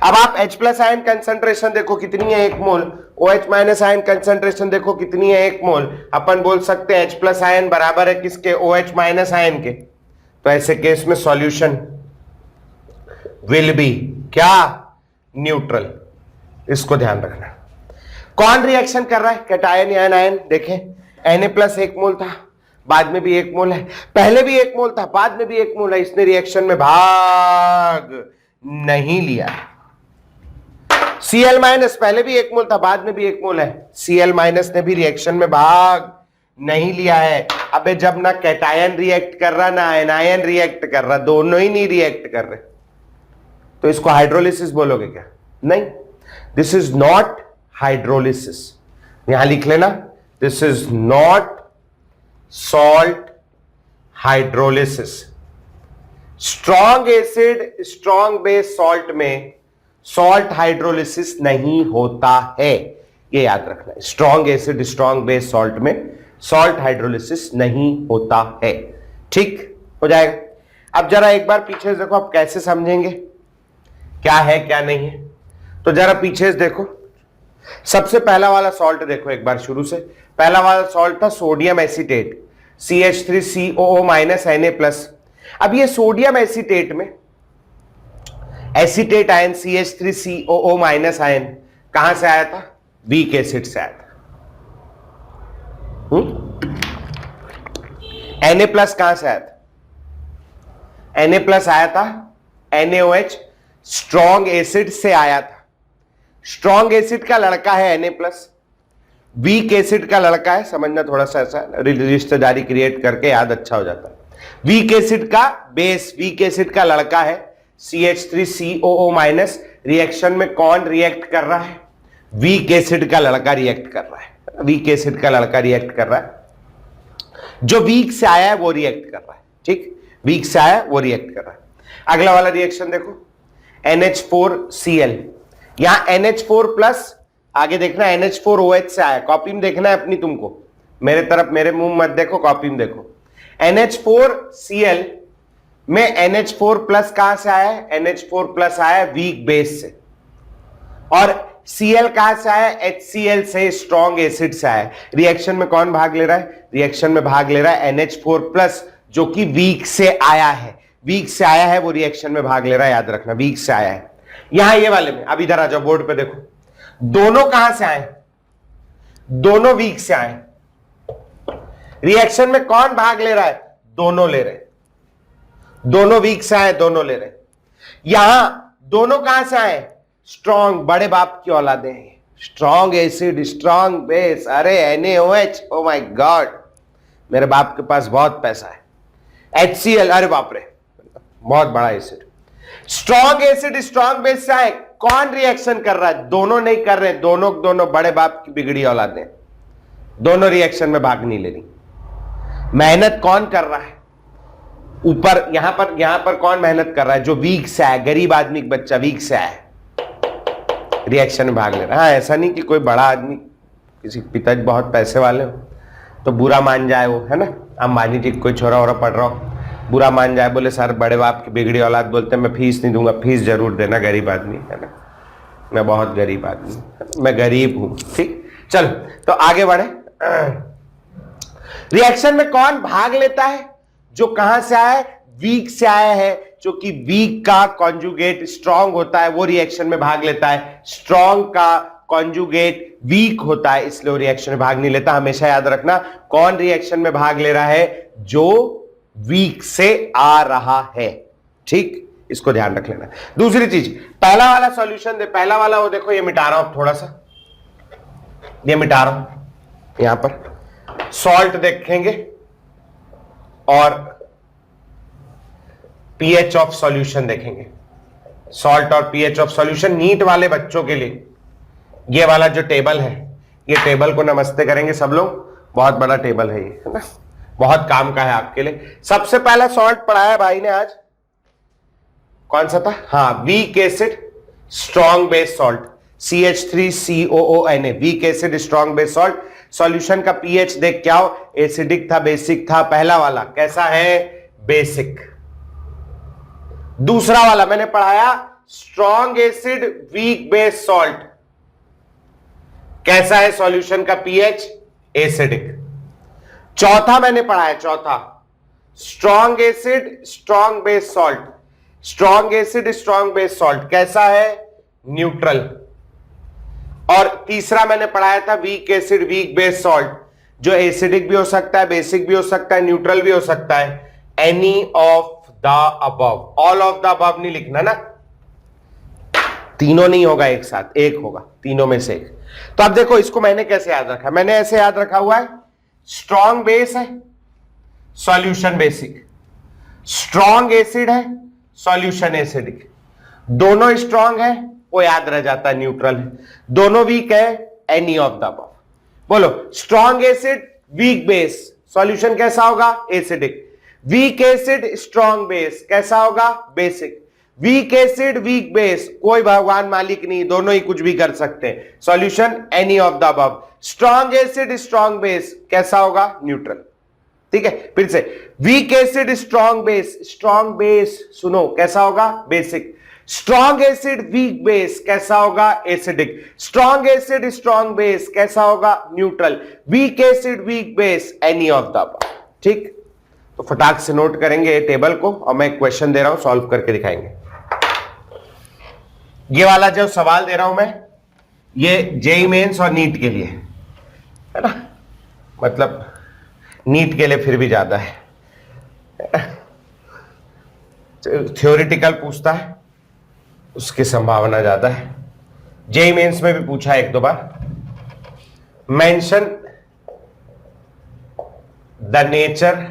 अब आप H प्लस आयन कंसंट्रेशन देखो कितनी है 1 मोल, OH माइनस आयन कंसंट्रेशन देखो कितनी है 1 मोल। अपन बोल सकते हैं H प्लस आयन बराबर है किसके, OH माइनस आयन के। तो ऐसे केस में सॉल्यूशन विल बी क्या, न्यूट्रल। इसको ध्यान रखना। कौन रिएक्शन कर रहा है, कैटायन या आयन। देखें Na प्लस 1 मोल था, बाद में भी 1 मोल है, पहले भी 1 मोल था, बाद में भी 1 मोल है, इसने रिएक्शन में भाग नहीं लिया है। Cl माइनस पहले भी 1 मोल था, बाद में भी 1 मोल है, Cl माइनस ने भी रिएक्शन में भाग नहीं लिया है। अबे जब ना कैटायन रिएक्ट कर रहा ना एनायन रिएक्ट कर रहा, दोनों ही नहीं रिएक्ट कर रहे, तो इसको हाइड्रोलिसिस बोलोगे क्या? नहीं, दिस इज नॉट हाइड्रोलिसिस। यहां लिख लेना, this is not salt hydrolysis. Strong acid strong base salt में सॉल्ट हाइड्रोलिसिस नहीं होता है, ये याद रखना है। Strong acid strong base salt में सॉल्ट हाइड्रोलिसिस नहीं होता है। ठीक हो जाएगा। अब जरा एक बार पीछे देखो, आप कैसे समझेंगे क्या है क्या नहीं है। तो जरा पीछे देखो, सबसे पहला वाला सॉल्ट देखो एक बार शुरू से। पहला वाला सॉल्ट था sodium acetate, CH3COO minus Na+। अब ये सोडियम एसीटेट में acetate ion CH3COO minus ion कहां से आया था? वीक एसिड से आया था। Na+ कहां से आया था? Na+ आया था NaOH स्ट्रॉन्ग एसिड से आया था। स्ट्रॉन्ग एसिड का लड़का है Na+, वीक एसिड का लड़का है। समझना थोड़ा सा, ऐसा रिश्तेदारी क्रिएट करके याद अच्छा हो जाता है। वीक एसिड का बेस, वीक एसिड का लड़का है CH3COO माइनस। रिएक्शन में कौन रिएक्ट कर रहा है? वीक एसिड का लड़का रिएक्ट कर रहा है। वीक एसिड का लड़का रिएक्ट कर रहा है, जो वीक से आया है वो रिएक्ट कर रहा है। ठीक, वीक से आया वो रिएक्ट कर रहा है। अगला वाला रिएक्शन देखो, NH4Cl। यहां NH4 प्लस, आगे देखना NH4OH से आया। कॉपी में देखना है अपनी तुमको, मेरे तरफ, मेरे मुंह मत देखो, कॉपी में देखो। NH4Cl में NH4 प्लस कहां से आया है? NH4 प्लस आया वीक बेस से। और Cl कहां से आया? HCl से, स्ट्रॉन्ग एसिड से आया। रिएक्शन में कौन भाग ले रहा है? रिएक्शन में भाग ले रहा है NH4 प्लस, जो कि वीक से आया है। वीक से आया है वो रिएक्शन में भाग ले रहा है, याद रखना, वीक से आया है। यहां ये वाले में, अब इधर आ जाओ, बोर्ड पे देखो, दोनों कहां से आए? दोनों वीक से आए। रिएक्शन में कौन भाग ले रहा है? दोनों ले रहे, दोनों वीक से आए, दोनों ले रहे। यहां दोनों कहां से आए? स्ट्रॉन्ग, बड़े बाप की औलादे हैं। स्ट्रॉन्ग एसिड स्ट्रॉन्ग बेस, अरे NaOH, ओ माय गॉड, मेरे बाप के पास बहुत पैसा है। HCl, अरे बाप रे, बहुत बड़ा acid. Strong acid strong base से आए, कौन रिएक्शन कर रहा है? दोनों नहीं कर रहे, दोनों दोनों बड़े बाप की बिगड़ी औलादें, दोनों रिएक्शन में भाग नहीं ले रही। मेहनत कौन कर रहा है? ऊपर यहां पर कौन मेहनत कर रहा है? जो वीक से आया, गरीब आदमी का बच्चा वीक से आया, रिएक्शन में भाग ले रहा है। हाँ, ऐसा नहीं कि कोई बड़ा आदमी, किसी पिताजी बहुत पैसे वाले हो तो बुरा मान जाए वो, है ना, अंबानी जी कोई छोरा वोरा पढ़ रहा हो, बुरा मान जाए, बोले सर बड़े बाप की बिगड़ी औलाद, बोलते मैं फीस नहीं दूंगा। फीस जरूर देना, गरीब आदमी है ना, मैं बहुत गरीब आदमी, मैं गरीब हूं। ठीक, चलो तो आगे बढ़े। रिएक्शन में कौन भाग लेता है? जो कहां से आया है? वीक से आया है, जो कि वीक का कॉन्जुगेट स्ट्रॉन्ग होता है, वो रिएक्शन में भाग लेता है। स्ट्रॉन्ग का कॉन्जुगेट वीक होता है, इसलिए वो रिएक्शन में भाग नहीं लेता। हमेशा याद रखना, कौन रिएक्शन में भाग ले रहा है? जो वीक से आ रहा है। ठीक, इसको ध्यान रख लेना। दूसरी चीज, पहला वाला सॉल्यूशन दे, पहला वाला वो देखो, ये मिटा रहा हूं थोड़ा सा, ये मिटा रहा हूं। यहां पर सॉल्ट देखेंगे और पीएच ऑफ सॉल्यूशन देखेंगे। सॉल्ट और पीएच ऑफ सॉल्यूशन नीट वाले बच्चों के लिए ये वाला जो टेबल है, ये टेबल को नमस्ते करेंगे सब लोग, बहुत बड़ा टेबल है ये, है ना, बहुत काम का है आपके लिए। सबसे पहला सॉल्ट पढ़ाया भाई ने आज, कौन सा था? हाँ, weak acid strong base salt, CH3COONA, weak acid strong base salt. Solution का पीएच देख क्या हो, एसिडिक था, बेसिक था? पहला वाला कैसा है? बेसिक। दूसरा वाला मैंने पढ़ाया strong acid weak base salt, कैसा है सॉल्यूशन का पीएच? एसिडिक। चौथा मैंने पढ़ाया, चौथा strong acid strong base salt, strong acid strong base salt कैसा है? न्यूट्रल। और तीसरा मैंने पढ़ाया था weak acid weak base salt, जो एसिडिक भी हो सकता है, बेसिक भी हो सकता है, न्यूट्रल भी हो सकता है। Any of the above, all of the above नहीं लिखना ना, तीनों नहीं होगा एक साथ, एक होगा, तीनों में से एक। तो अब देखो इसको मैंने कैसे याद रखा, मैंने ऐसे याद रखा हुआ है, स्ट्रॉन्ग बेस है, सॉल्यूशन बेसिक, स्ट्रॉन्ग एसिड है, सॉल्यूशन एसिडिक, दोनों स्ट्रॉन्ग है, वो याद रह जाता है न्यूट्रल है, दोनों वीक है, एनी ऑफ द अबव। बोलो, strong acid weak base, solution कैसा होगा? Acidic. Weak acid strong base कैसा होगा? Basic. Weak acid weak base, कोई भगवान मालिक नहीं, दोनों ही कुछ भी कर सकते हैं, solution any of the above. Strong acid strong base कैसा होगा? न्यूट्रल। ठीक है, फिर से, वीक एसिड स्ट्रॉन्ग बेस सुनो कैसा होगा? Basic. Strong acid weak base कैसा होगा? Acidic. Strong acid strong base कैसा होगा? Neutral. Weak acid weak base any of the above. ठीक, तो फटाक से नोट करेंगे टेबल को, और मैं क्वेश्चन दे रहा हूं, सॉल्व करके दिखाएंगे। ये वाला जो सवाल दे रहा हूं मैं, ये जेईई मेंस और नीट के लिए है ना, मतलब नीट के लिए फिर भी ज्यादा है, थ्योरेटिकल पूछता है, उसकी संभावना ज्यादा है। जेईई मेंस में भी पूछा एक दो बार। Mention the nature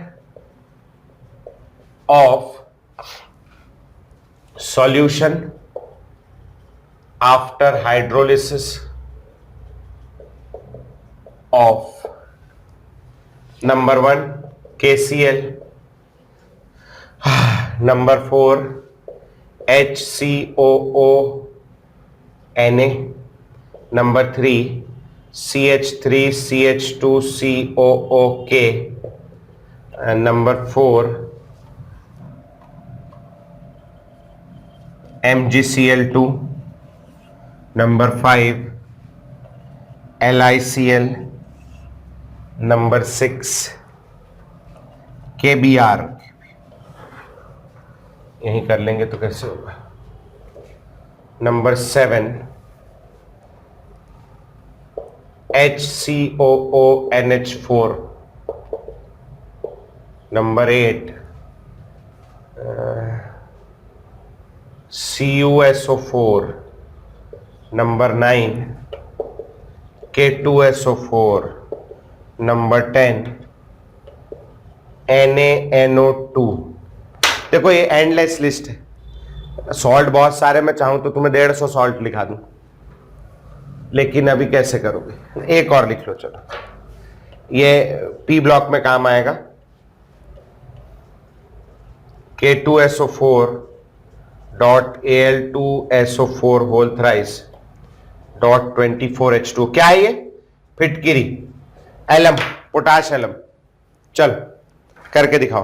of solution after hydrolysis of number 1 KCl, number 4 HCOONA, number 3 CH3CH2COOK, and number 4 MgCl2, number 5 LiCl, number 6 KBr। यहीं कर लेंगे तो कैसे होगा? Number 7 HCOONH4, number 8 CuSO4, number 9 K2SO4, number 10 NaNO2। देखो ये एंडलेस लिस्ट है, salt बहुत सारे, मैं चाहूं तो तुम्हें 150 सॉल्ट लिखा दूं, लेकिन अभी कैसे करोगे? एक और लिख लो चलो, ये पी ब्लॉक में काम आएगा। K2SO4 dot Al2SO4 whole thrice dot 24H2, क्या है ये? फिटकिरी, एलम, पोटाश एलम। चल करके दिखाओ।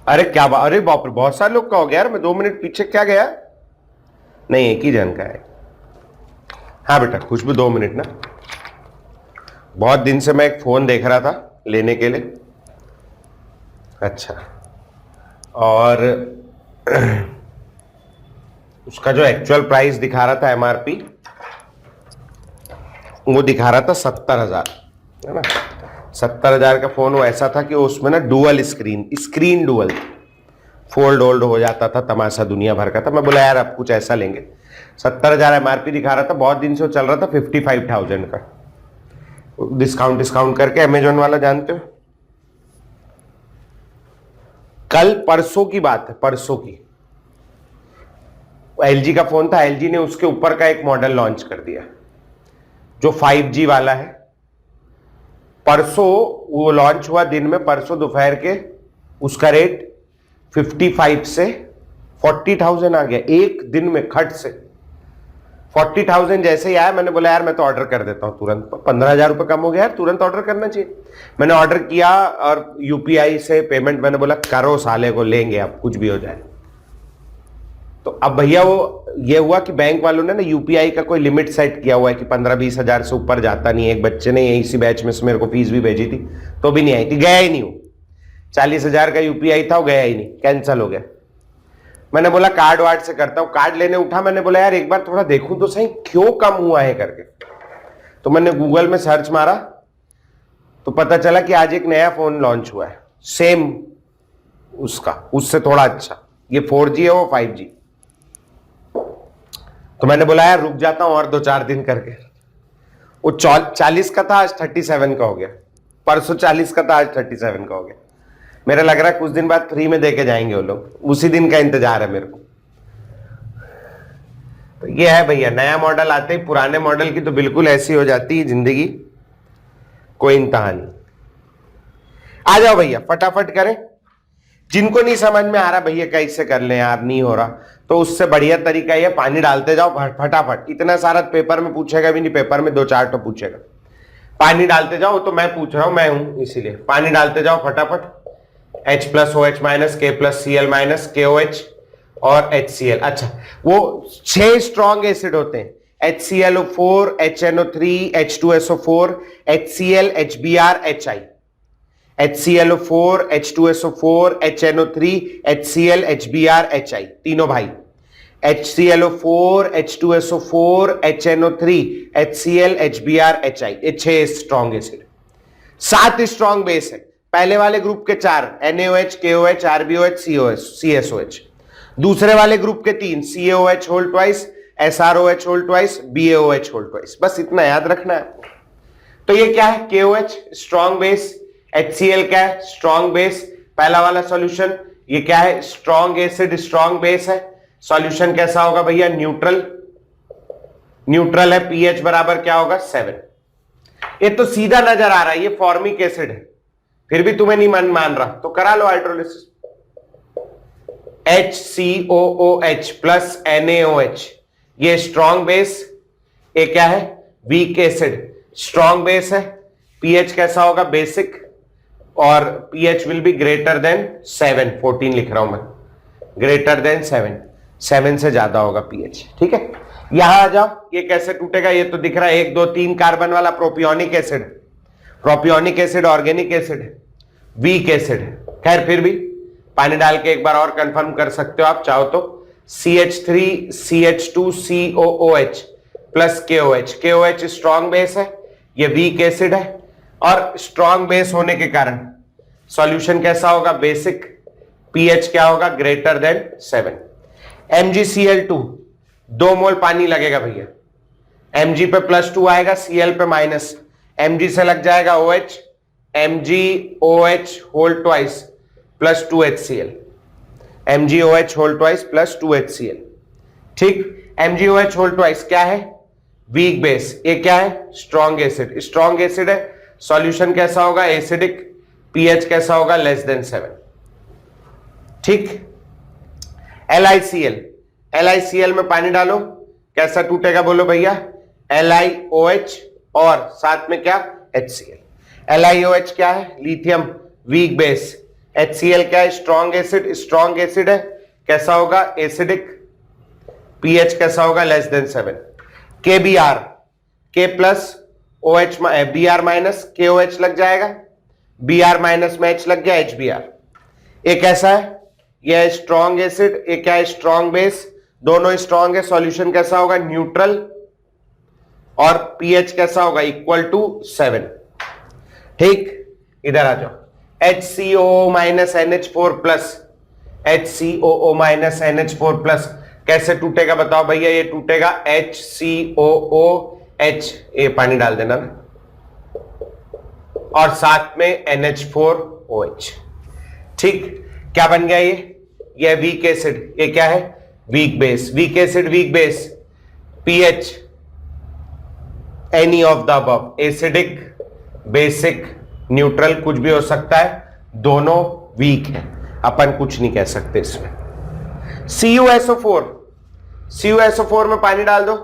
अरे क्या बात, अरे बाप रे, बहुत सारे लोग का हो गया यार, मैं 2 मिनट पीछे क्या गया? नहीं, एक ही जन का है। हाँ बेटा, खुशबू 2 मिनट ना, बहुत दिन से मैं एक फोन देख रहा था लेने के लिए। अच्छा, और उसका जो एक्चुअल प्राइस दिखा रहा था MRP, वो दिखा रहा था 70,000, है ना। 70,000 का फोन वो ऐसा था कि उसमें ना dual screen dual, fold old हो जाता था, तमाशा दुनिया भर का था। मैं बोला यार अब कुछ ऐसा लेंगे। 70,000 MRP दिखा रहा था, बहुत दिन से वो चल रहा था 55,000 का, डिस्काउंट करके, अमेजोन वाला जानते हो, कल परसों की बात है, परसों की, एलजी का फोन था, एलजी ने उसके ऊपर का एक मॉडल लॉन्च कर दिया जो 5G वाला है। परसों वो लॉन्च हुआ दिन में, परसों दोपहर के उसका रेट 55 से 40,000 आ गया एक दिन में, खट से 40,000 जैसे ही आया मैंने बोला यार मैं तो ऑर्डर कर देता हूं तुरंत, 15,000 रुपये कम हो गया यार, तुरंत ऑर्डर करना चाहिए। मैंने ऑर्डर किया और यूपीआई से पेमेंट, मैंने बोला करो साले को, लेंगे अब कुछ भी हो जाए। तो अब भैया वो ये हुआ कि बैंक वालों ने ना यूपीआई का कोई लिमिट सेट किया हुआ है कि 15-20 हजार से ऊपर जाता नहीं है। एक बच्चे ने इसी बैच में से मेरे को फीस भी भेजी थी तो भी नहीं आई थी, गया ही नहीं हूं। 40,000 का यूपीआई था, वो गया ही नहीं, कैंसिल हो गया। मैंने बोला कार्ड वार्ड से करता हूं, कार्ड लेने उठा, मैंने बोला यार एक बार थोड़ा देखूं तो सही क्यों कम हुआ है करके। तो मैंने गूगल में सर्च मारा तो पता चला कि आज एक नया फोन लॉन्च हुआ है सेम उसका, उससे थोड़ा अच्छा, ये 4G है वो 5G। तो मैंने बोला यार रुक जाता हूं और 2-4 दिन करके। वो 40 का था, आज 37 का हो गया। परसों 40 का था, आज 37 का हो गया। मेरा लग रहा है कुछ दिन बाद फ्री में देके जाएंगे वो लोग, उसी दिन का इंतजार है मेरे को। तो ये है भैया, नया मॉडल आते ही पुराने मॉडल की तो बिल्कुल ऐसी हो जाती है जिंदगी, कोई इंतहा नहीं। आ जाओ भैया फटाफट करें। जिनको नहीं समझ में आ रहा भैया कैसे कर ले यार, नहीं हो रहा, तो उससे बढ़िया तरीका ये, पानी डालते जाओ फटाफट। इतना सारा पेपर में पूछेगा भी नहीं, पेपर में 2-4 तो पूछेगा, पानी डालते जाओ। तो मैं पूछ रहा हूं, मैं हूं इसीलिए, पानी डालते जाओ फटाफट। H+OH minus, K+Cl minus, KOH और HCl। अच्छा, वो 6 स्ट्रॉन्ग एसिड होते हैं, HClO4, HNO3, H2SO4, HCl, HBr, HI। HClO4, H2SO4, HNO3, HCl, HBr, HI, तीनों भाई। HClO4, H2SO4, HNO3, HCl, HBr, HI, ये 6 स्ट्रॉन्ग एसिड। 7 स्ट्रॉन्ग बेस है, पहले वाले ग्रुप के 4, NaOH, KOH, RbOH, CSOH। दूसरे वाले ग्रुप के 3, CaOH whole twice, SROH whole twice, BaOH whole twice. बस इतना याद रखना है। तो ये क्या है, KOH स्ट्रॉन्ग बेस, HCl क्या है, स्ट्रॉन्ग बेस, पहला वाला सॉल्यूशन। ये क्या है, स्ट्रॉन्ग एसिड, स्ट्रॉन्ग बेस है। सॉल्यूशन कैसा होगा भैया, न्यूट्रल, न्यूट्रल है, पीएच बराबर क्या होगा, 7। ये तो सीधा नजर आ रहा है, ये फॉर्मिक एसिड है, फिर भी तुम्हें नहीं मान रहा तो करा लो हाइड्रोलिसिस। HCOOH प्लस NaOH, ये स्ट्रॉन्ग बेस, ये क्या है, वीक एसिड, स्ट्रॉन्ग बेस है। पीएच कैसा होगा, बेसिक, और pH will be greater than 7, 14 लिख रहा हूं मैं, ग्रेटर देन 7, 7 से ज्यादा होगा पीएच। ठीक है, यहां आ जाओ, ये कैसे टूटेगा, ये तो दिख रहा है 1 2 3 कार्बन वाला propionic acid. Propionic acid organic acid है, वीक एसिड है, खैर फिर भी पानी डाल के एक बार और कंफर्म कर सकते हो आप चाहो तो। CH3CH2COOH plus KOH, KOH strong base है, ये वीक एसिड है, और स्ट्रॉन्ग बेस होने के कारण सॉल्यूशन कैसा होगा, बेसिक, पीएच क्या होगा, ग्रेटर देन 7। MgCl2, 2 मोल पानी लगेगा भैया, Mg पे +2 आएगा, Cl पे माइनस, Mg से लग जाएगा OH, MgOH whole twice plus 2HCl, MgOH whole twice plus 2HCl। ठीक, MgOH होल ट्वाइस क्या है, वीक बेस, ये क्या है, स्ट्रॉन्ग एसिड, स्ट्रॉन्ग एसिड है, सॉल्यूशन कैसा होगा, एसिडिक, पीएच कैसा होगा, लेस देन 7। ठीक, LiCl, LiCl में पानी डालो, कैसा टूटेगा बोलो भैया, LiOH और साथ में क्या, HCl। LiOH क्या है, लिथियम, वीक बेस, HCl क्या है, स्ट्रॉन्ग एसिड, स्ट्रॉन्ग एसिड है, कैसा होगा, एसिडिक, पीएच कैसा होगा, less than 7। KBr, K plus OH, Br minus KOH लग जाएगा, Br माइनस में H लग गया, HBr। ये कैसा है, ये स्ट्रॉन्ग एसिड, ये क्या है, स्ट्रॉन्ग बेस, दोनों स्ट्रॉन्ग है, सॉल्यूशन कैसा होगा, न्यूट्रल, और पीएच कैसा होगा, इक्वल टू 7। ठीक, इधर आ जाओ, HCOO minus NH4 plus, HCOO minus NH4 plus कैसे टूटेगा बताओ भैया, ये टूटेगा HCOOH, ये पानी डाल देना ना, और साथ में NH4OH। ठीक, क्या बन गया ये वीक एसिड, ये क्या है weak base, weak acid weak base, pH any of the above, acidic basic neutral कुछ भी हो सकता है, दोनों वीक है, अपन कुछ नहीं कह सकते इसमें। CuSO4, CuSO4 में पानी डाल दो,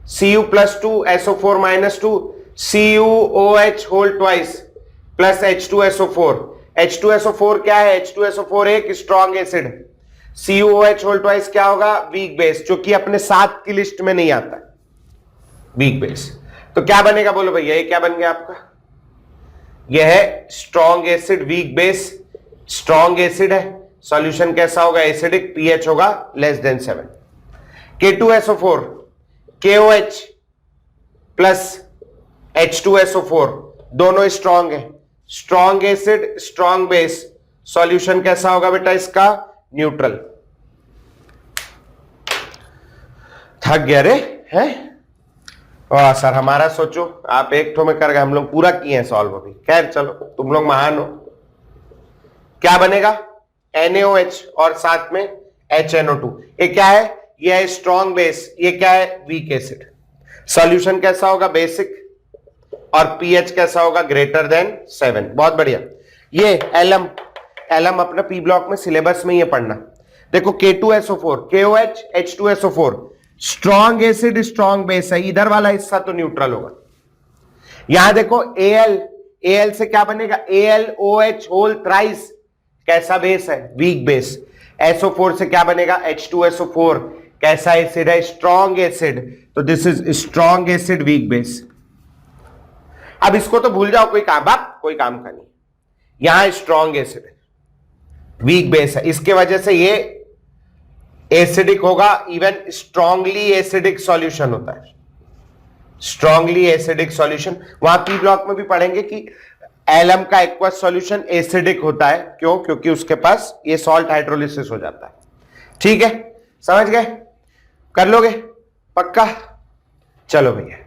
Cu plus 2 SO4 minus 2, CuOH whole twice plus H2SO4। H2SO4 क्या है, H2SO4 एक strong acid, CuOH whole twice क्या होगा वीक बेस, जो कि अपने 7 की लिस्ट में नहीं आता वीक बेस। तो क्या बनेगा बोलो भैया, ये क्या बन गया आपका, यह है strong acid weak base, strong acid है, सॉल्यूशन कैसा होगा एसिडिक, पीएच होगा less than 7। K2SO4 KOH plus H2SO4 दोनों स्ट्रॉन्ग है, strong acid strong base, solution कैसा होगा बेटा इसका न्यूट्रल। थक गया रे है सर हमारा, सोचो आप एक ठो में कर गए, हम लोग पूरा किए हैं सॉल्व अभी, खैर चलो तुम लोग महान हो। क्या बनेगा NaOH और साथ में HNO2, ये क्या है, ये है स्ट्रॉन्ग बेस, ये क्या है वीक एसिड, सॉल्यूशन कैसा होगा बेसिक, और पीएच कैसा होगा ग्रेटर देन 7। बहुत बढ़िया। ये एलम अपना पी ब्लॉक में सिलेबस में ये पढ़ना। देखो K2SO4 KOH H2SO4 strong acid strong base है, इधर वाला हिस्सा तो न्यूट्रल होगा। यहां देखो Al से क्या बनेगा AlOH होल थ्राइस, कैसा बेस है वीक बेस। SO4 से क्या बनेगा H2SO4, कैसा एसिड है स्ट्रॉन्ग एसिड, तो this is strong acid weak base. अब इसको तो भूल जाओ, कोई काम बाप कोई काम का नहीं, यहां स्ट्रॉन्ग एसिड है वीक बेस है, इसके वजह से ये एसिडिक होगा, इवन स्ट्रांगली एसिडिक सॉल्यूशन होता है, स्ट्रांगली एसिडिक सॉल्यूशन। वहां पी ब्लॉक में भी पढ़ेंगे कि एलम का एक्वस सॉल्यूशन एसिडिक होता है, क्यों, क्योंकि उसके पास ये सॉल्ट हाइड्रोलिसिस हो जाता है। ठीक है समझ गए, कर लोगे पक्का, चलो भैया।